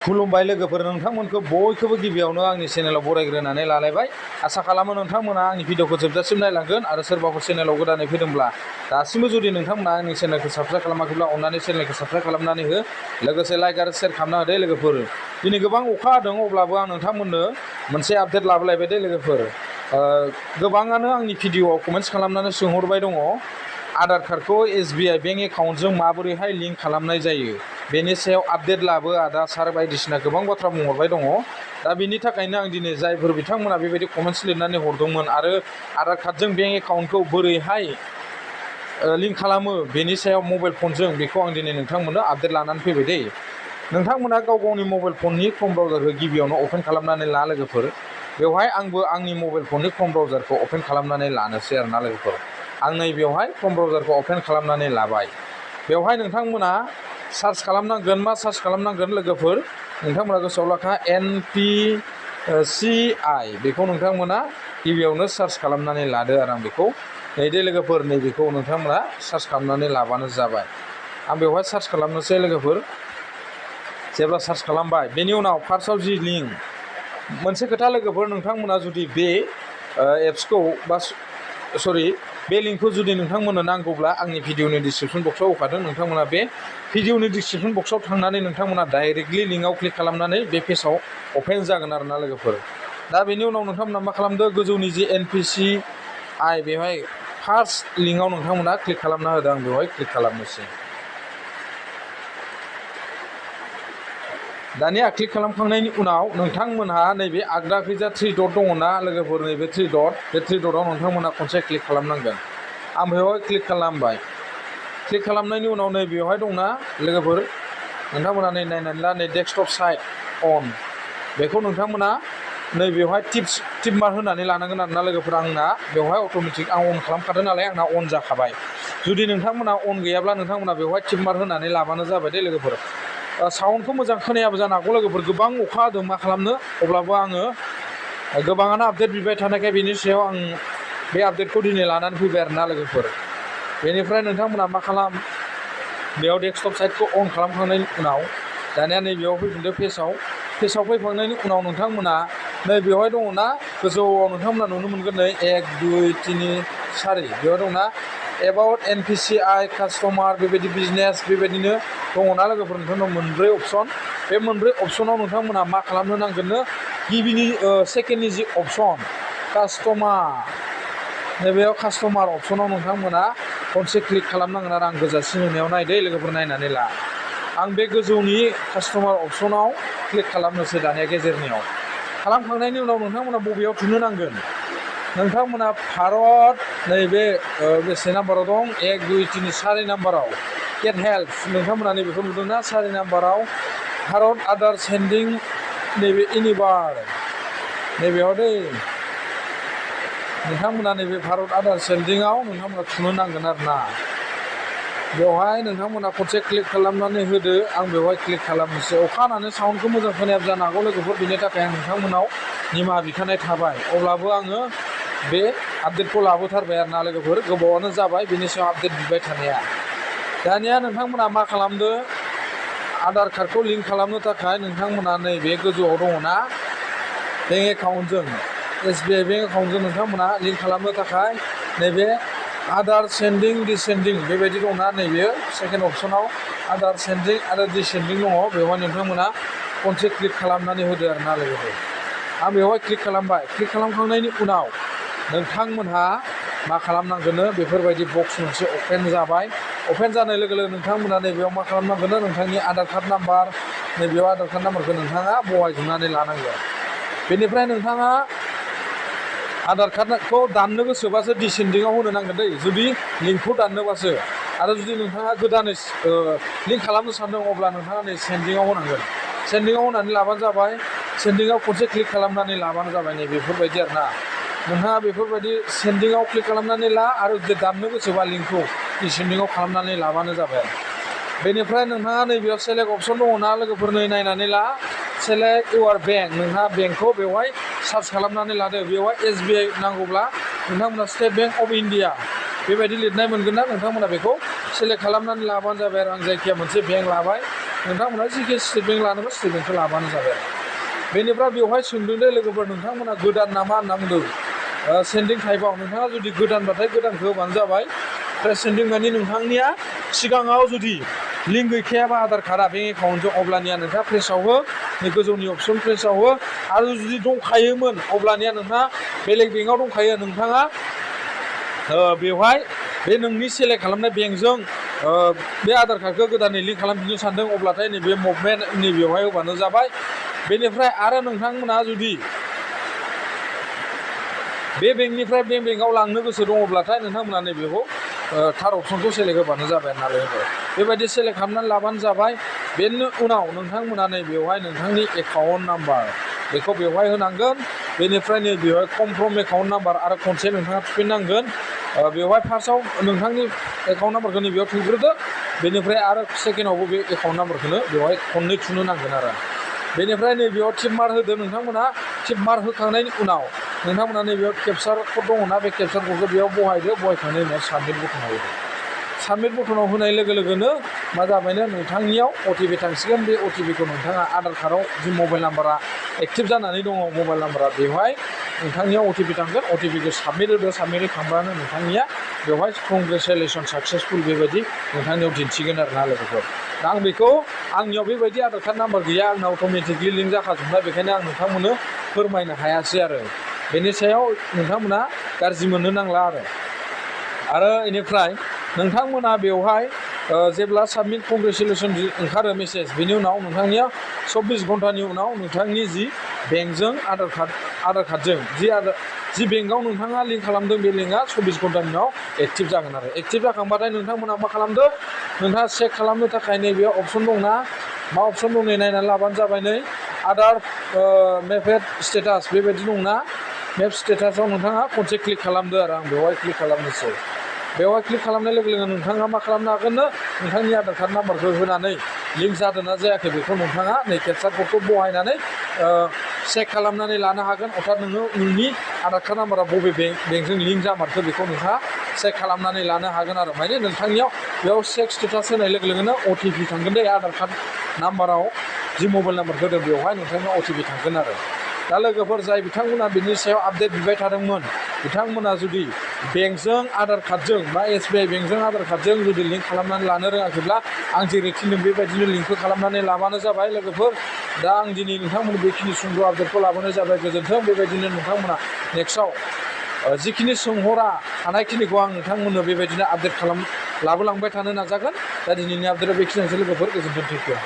खुलुमबाय लोगोफोर नोंथांमोनखौ बयखौबो गिबियावनो आंनि चेनेलाव बरायग्रोनानै लालायबाय आसा खालामो नोंथांमोना आंनि भिडिअखौ जोबजासिम नायलांगोन आरो सोरबाफोर चेनेलाव गोदानै फैदोंब्ला दासिमबो जुदि नोंथांमोना आंनि चेनेलखौ साबस्क्राइब खालामाखैब्ला अन्नानै चेनेलखौ साबस्क्राइब खालामनानै हो लोगोसे लाइक आरो शेयार खालामना होदो लोगोफोर दिनै गोबां अखा हादों अब्लाबो आं नोंथांमोननो मोनसे आपडेट लाबोलायबाय दे लोगोफोर गोबाङानो आंनि भिडिअआव कमेन्ट्स खालामनानै सोंहरबाय दङ आधार कार्डखौ SBI बेंक एकाउन्टजों माबोरैहाय लिंक खालामनाय जायो बेनि सायाव आपडेट लाबो आदा सार बायदिसिना गोबां बाथ्रा बुंहरबाय दङ दा बेनि थाखायनो आं दिनै जायफोर बिथांमोना बेबायदि कमेन्ट्स लिरनानै हरदोंमोन आरो आधार कार्डजों बेंक एकाउन्टखौ बोरैहाय लिंक खालामो बेनि सायाव मबाइल फनजों बेखौ आं दिनै नोंथांमोननो आपडेट लानानै फैबाय दे नोंथांमोना गाव गावनि मबाइल फननि क्रोम ब्राउजारखौ गिबियावनो अपेन खालामनानै ला लोगोफोर बेवहाय आंबो आंनि मबाइल फननि क्रोम ब्राउजारखौ अपेन खालामनानै लानोसै आरोना लोगोफोर आं नैबेवहाय क्रोम ब्राउजारखौ अपेन खालामनानै लाबाय बेवहाय नोंथांमोना सार्च खालामनांगोन मा सार्च खालामनांगोन लोगोफोर नोंथांमोना गोसोआव लाखा NPCI बेखौ नोंथांमोना गिबियावनो सार्च खालामनानै लादो आरो आं बेखौ नैदे लोगोफोर नैबेखौ नोंथांमोना सार्च खालामनानै लाबानो जाबाय आं बेवहाय सार्च खालामनोसै लोगोफोर जेब्ला सार्च खालामबाय बेनि उनाव फार्स्टआव जि लिंक मोनसे खोथा लोगोफोर नोंथांमोना जुदि बे एप्सखौ बा बे लिंकखौ जुदि नोंथांमोननो नांगौब्ला आंनि भिडिअनि डिसक्रिपसन बक्सआव होखादों नोंथांमोना बे भिडिअनि डिसक्रिपसन बक्सआव थांनानै नोंथांमोना डाइरेक्टलि लिंकआव क्लिक खालामनानै बे पेजआव अपेन जागोन आरोना लोगोफोर दा बेनि उनाव नोंथांमोना मा खालामदो गोजौनि जि NPCI बेवहाय फार्स्ट लिंकआव नोंथांमोना क्लिक खालामना होदों आं बेवहाय क्लिक खालामनोसै दानिया क्लिक खालामखांनायनि उनाव नोंथांमोनहा नैबे आगदाखैजा 3 डट दङ ना लोगोफोर नैबे 3 डट बे 3 डटआव नोंथांमोनहा खनसे क्लिक खालामनांगोन आं बेवहाय क्लिक खालामबाय क्लिक खालामनायनि उनाव नैबेवहाय दंना लोगोफोर नोंथांमोना नै नायनानै ला नै डेस्कटप साइट अन बेखौ नोंथांमोना नैबेवहाय टिप मार्क होनानै लानांगोन आरोना लोगोफोर आंना बेवहाय अट'मेटिक आं अन खालामखादों नालाय आंना अन जाखाबाय जुदि नोंथांमोना अन गैयाब्ला नोंथांमोना बेवहाय टिप मार्क होनानै लाबानो जाबाय दे लोगोफोर साउन्डखौ मोजां खोनायाबो जानो हागौ लोगोफोर गोबां अखा हादों मा खालामनो अब्लाबो आङो गोबाङानो आपडेट बिबाय थानायखाय बेनि सायाव आं बे आपडेटखौ दिनै लानानै फैबाय आरोना लोगोफोर बेनिफ्राय नोंथांमोना मा खालाम बेयाव डेस्कटप साइटखौ अन खालामखांनायनि उनाव दानिया नैबेयाव फैफिनदो पेजआव फैखांनायनि उनाव नोंथांमोना नैबेवहाय दङ ना गोजौआव नोंथांमोना नुनो मोनगोन नै 1 2 3 4 बेयाव दंना एबाउट NPCI कास्टमार बेबायदि बिजनेस बेबायदिनो दङना लोगोफोर नोंथांनाव मोनब्रै अपसन बे मोनब्रै अपसनाव नोंथांमोना मा खालामनो नांगोननो गिबिनि सेकेन्डनि जि अपसन कास्टमार नैबेयाव कास्टमार अपसनाव नोंथांमोना खनसे क्लिक खालामनांगोन आरो आं गोजासिन होनायाव नायदो लोगोफोर नायनानै ला आं बे गोजौनि कास्टमार अपसनाव क्लिक खालामनोसै दानिया गेजेरनियाव खालामखांनायनि उनाव नोंथांमोना बबेयाव थुनो नांगोन नोंथांमोना भारत नैबे बेसे नाम्बाराव दं 1 2 3 4 नाम्बाराव गेट हेल्प नोंथांमोना नैबेखौ नुदोंना 4 नाम्बाराव भारत आधार सेन्डिं नैबे एनिबार नैबेयाव दै नोंथांमोना नैबे भारत आधार सेन्डिंआव नोंथांमोना थुनो नांगोन आरोना बेवहाय नोंथांमोना खनसे क्लिक खालामनानै होदो आं बेवहाय क्लिक खालामनोसै अखा हानानै साउन्डखौ मोजां खोनायाबो जानो हागौ लोगोफोर बेनि थाखाय आं नोंथांमोनाव निमाहा बिखानाय थाबाय अब्लाबो आङो बे आपडेटखौ लाबोथारबाय आरोना लोगोफोर गोबावानो जाबाय बेनि सायाव आपडेट बिबाय थानाया दानिया नोंथांमोना मा खालामदो आधार कार्डखौ लिंक खालामनो थाखाय नोंथांमोना नैबे गोजौआव दङ ना बेंक एकाउन्टजों SBI बेंक एकाउन्टजों नोंथांमोना लिंक खालामनो थाखाय नैबे आधार सेन्डिं डिसेन्डिं बेबायदि दंना नैबे सेकेन्ड अपसनाव आधार सेन्डिं आरो डिसेन्डिं दङ बेवहाय नोंथांमोना खनसे क्लिक खालामनानै होदो आरोना लोगोफोर आं बेवहाय क्लिक खालामबाय क्लिक खालामखांनायनि उनाव नोंथांमोनहा मा खालामनांगोन बेफोरबायदि बक्स मोनसे अपेन जाबाय अपेन जानाय लोगो लोगो नोंथांमोना नैबेयाव मा खालामनांगोन नोंथांनि आधार कार्ड नाम्बार नैबेयाव आधार कार्ड नाम्बारखौ नोंथाङा बहायजोबनानै लानांगोन बेनिफ्राय नोंथाङा आधार कार्डखौ दाननो गोसोबासो डिसेन्डिंआव होनो नांगोन दै जुदि लिंकखौ दाननोबासो आरो जुदि नोंथाङा गोदानै लिंक खालामनो सानदों अब्ला नोंथाङा नै सेन्डिंआव होनांगोन सेन्डिंआव होनानै लाबानो जाबाय सेन्डिंआव खनसे क्लिक खालामनानै लाबानो जाबाय नै बेफोरबायदि आरोना नोंथाङा बेफोरबायदि सेन्डिंआव क्लिक खालामनानै ला आरो दाननो गोसोबा लिंकखौ डिसेन्डिंआव खालामनानै लाबानो जाबाय बेनिफ्राय नोंथाङा नैबेयाव सेलेक्ट अपसन दङ ना लोगोफोर नै नायनानै ला सेलेक्ट इउर बेंक नोंहा बेंकखौ बेवहाय सार्च खालामनानै लादो बेवहाय SBI नांगौब्ला नोंथांमोना स्टेट बेंक अफ इन्डिया बेबायदि लिरनाय मोनगोन ना नोंथांमोना बेखौ सेलेक्ट खालामनानै लाबानो जाबाय आरो आं जायखिया मोनसे बेंक लाबाय नोंथांमोना जिखि स्टेट बेंक लानोबा स्टेट बेंकखौ लाबानो जाबाय बेनिफ्राय बेवहाय सोंदों दे लोगोफोर नोंथांमोना गोदान नामा होनना बुंदों सेन्डिं टाइपआव नोंथाङा जुदि गोदानबाथाय गोदानखौ होबानो जाबाय ओमफ्राय सेन्डिं माने नोंथांनिया सिगाङाव जुदि लिंक गैखायाबा आधार कार्डआ बेंक एकाउन्टजों अब्लानिया नोंथाङा प्रेसआव हो गोजौनि अपसन प्रेसआव हो आरो जुदि दंखायोमोन अब्लानिया नोंथाङा बेलेग बेंकआव दंखायो नोंथाङा बेवहाय बे नोंनि सेलेक्ट खालामनाय बेंकजों बे आधार कार्डखौ गोदानै लिंक खालामफिननो सानदों अब्लाथाय नैबे मुभमेन्ट नैबेवहाय होबानो जाबाय बेनिफ्राय आरो नोंथांमोना जुदि बे बेंकनिफ्राय बे बेंकआव लांनो गोसो दङब्लाथाय नोंथांमोना नैबेखौ थार अपसनखौ सेलेक्ट होबानो जाबाय नालाय बेबायदि सेलेक्ट खालामनानै लाबानो जाबाय बेनि उनाव नोंथांमोना नैबेवहाय नोंथांनि एकाउन्ट नाम्बार बेखौ बेवहाय होनांगोन बेनिफ्राय नैबेवहाय कनफार्म एकाउन्ट नाम्बार आरो खनसे नोंथाङा थुफिननांगोन बेवहाय फार्स्टआव नोंथांनि एकाउन्ट नाम्बारखौ नैबेयाव थुग्रोदो बेनिफ्राय आरो सेकेन्डआवबो बे एकाउन्ट नाम्बारखौनो बेवहाय खननै थुनो नांगोन आरो बेनिफ्राय नैबेयाव टिक मार्क होदो नोंथांमोना टिक मार्क होखांनायनि उनाव नोंथांमोना नैबेयाव केपचार कड दङना बे केपचार कडखौ बेयाव बहायदो बहायखांनायनि उनाव साबमिट बटनाव होदो साबमिट बटनाव होनाय लोगो लोगोनो मा जाबायनो नोंथांनियाव अटिपि थांसिगोन बे अटिपिखौ नोंथाङा आधार कार्डआव जि मबाइल नाम्बारा एक्टिभ जानानै दङ मबाइल नाम्बारा बेवहाय नोंथांनियाव अटिपि थांगोन अटिपिखौ साबमिट होदो साबमिट होखांब्लानो नोंथांनिया बेवहाय कंग्रेचुलेसन साक्सेसफुल बेबायदि नोंथांनियाव दिन्थिगोन आरोना लोगोफोर दा आं बेखौ आंनियाव बेबायदि आधार कार्ड नाम्बार गैया आंना अट'मेटिकलि लिंक जाखाजोबनाय बेखायनो आं नोंथांमोननो फोरमायनो हायासै आरो बेनि सायाव नोंथांमोना गाज्रि मोननो नांला आरो बेनिफ्राय नोंथांमोना बेवहाय जेब्ला साबमिट कंग्रेचुलेसन ओंखारो मेसेज बेनि उनाव नोंथांनिया 24 घन्टानि उनाव नोंथांनि जि बेंकजों आधार कार्डजों जि बेंकआव नोंथाङा लिंक खालामदों बे लिंकआ 24 घन्टानि उनाव एक्टिभ जागोन आरो एक्टिभ जाखांबाथाय नोंथांमोना मा खालामदो नोंथाङा चेक खालामनो थाखाय नैबेयाव अपसन दंना मा अपसन दं नै नायनानै लाबानो जाबाय नै आधार मेपेड स्टेटास बेबायदि दंना मेप स्टेटासाव नोंथाङा खनसे क्लिक खालामदो आरो आं बेवहाय क्लिक खालामनोसै बेवहाय क्लिक खालामनाय लोगो लोगो नोंथाङा मा खालामनो हागोननो नोंथांनि आधार कार्ड नाम्बारखौ होनानै लिंक जादोंना जायाखै बेखौ नोंथाङा नै केपचार क'डखौ बहायनानै चेक खालामनानै लानो हागोन अर्थात नोंनि आधार कार्ड नाम्बारा बबे बेंकजों लिंक जामारखो बेखौ नोंथाङा चेक खालामनानै लानो हागोन आरो माने नोंथांनियाव बेयाव चेक स्टेटास होनाय लोगो लोगोनो अटिपि थांगोन दे आधार कार्ड नाम्बाराव जि मबाइल नाम्बार होदों बेवहाय नोंथांनाव अटिपि थांगोन आरो दा लोगोफोर जाय बिथांमोना बिनि सायाव आपडेट बिबाय थादोंमोन बिथांमोना जुदि बेंकजों आधार कार्डजों बा SBI बेंकजों आधार कार्डजों जुदि लिंक खालामनानै लानो रोङाखैब्ला आं जेरै थिनदों बेबायदिनो लिंकखौ खालामनानै लाबानो जाबाय लोगोफोर दा आं दिनै नोंथांमोन बेखिनि सुंद' आपडेटखौ लाबोनाय जाबाय गोजोन्थों बेबायदिनो नोंथांमोना नेक्स्टआव जिखिनि सोंहरा हानायखिनिखौ आं नोंथांमोननो बेबायदिनो आपडेट लाबोलांबाय थानो नाजागोन दा दिनैनि आपडेटआ बेखिनियानोसै लोगोफोर गोजोन्थों थेंक इउ